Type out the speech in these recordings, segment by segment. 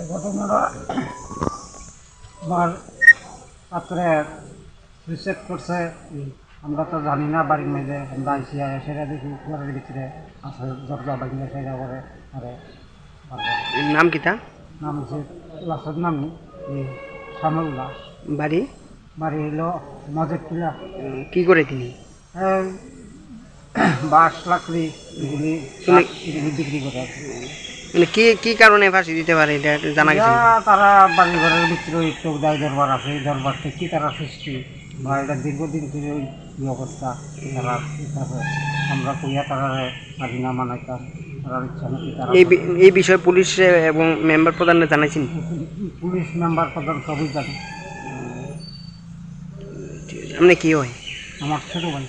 ঘটনাটা আমার পাত্রের সুইসাইড করছে। আমরা তো জানি না বাড়ির মেঝে, আমরা আইসি সেটা দেখি ঘরের ভিতরে আছে, দরজা ভাঙলে সেটা করে। আরে নাম কিতা? নাম হচ্ছে লাশের নাম শ্যামল্লা। বাড়ি? বাড়ি হইল মজেদপুরা। কি করে তিনি? বাঁশ লাকড়ি এগুলি বিক্রি করে। মানে কি কারণে ফাঁসি দিতে পারে এটা জানা গেছে? তারা বাড়ি ঘরের ভিতরে একটু দায় দরবার আছে, এই দরবারটা কি তারা সৃষ্টি বা এটা দীর্ঘদিন ধরে ওই অবস্থা তারা আমরা কইয়া তারা মাঝি না মানাইতাম। তারা ইচ্ছা নাকি তারা এই বিষয়ে পুলিশ এবং মেম্বার প্রধানরা জানাইছেন? পুলিশ মেম্বার প্রধান সবই জানে। আপনি কি হয়? আমার ছোট ভাই।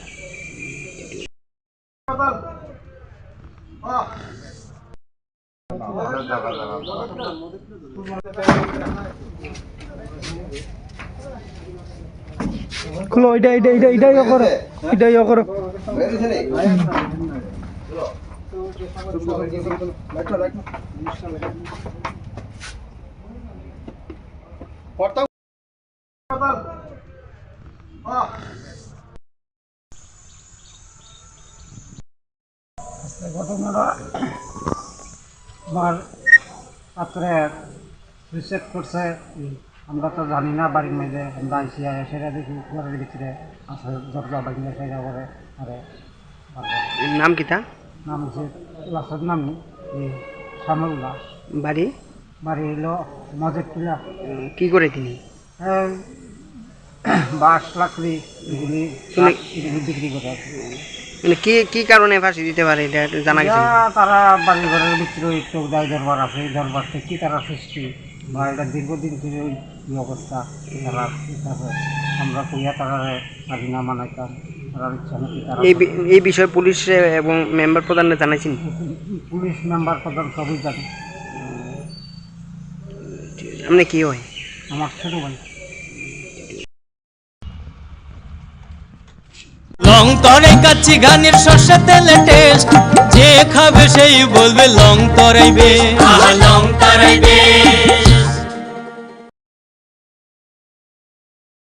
খুলো এটাই করো, এটাই করো। ঘটনাটা আমার পাত্রের সুইসাইড করছে। আমরা তো জানি না বাড়ির মেঝে, আমরা আইসি সেটা দেখি ঘরের ভিতরে আছে, দরজা ভাঙলে সেটা করে। আরে নাম কিতা? নাম হচ্ছে লাশের নাম শ্যামল্লা। বাড়ি? বাড়ি হইল মজেদপুরা। কি করে তিনি? বাঁশ লাকড়ি এগুলি বিক্রি করে। মানে কি কারণে ফাঁসি দিতে পারে এটা জানা গেছে? তারা বাড়ি ঘরের ভিতরে একটু দায় দরবার আছে, এই দরবারটা কি তারা সৃষ্টি বা এটা দীর্ঘদিন ধরে ওই অবস্থা তারা আমরা কইয়া তারা মাঝি না মানাইতাম। তারা ইচ্ছা নাকি তারা এই বিষয়ে পুলিশ এবং মেম্বার প্রধানরা জানাইছেন? পুলিশ মেম্বার প্রধান সবই জানে। আপনি কি হয়? আমার ছোট ভাই। লং তরাই কাচ্চি ঘানির সর্ষে তেলে টেস্ট, যে খাবে সেই বলবে লং তরাইবে, লং তরাইবে।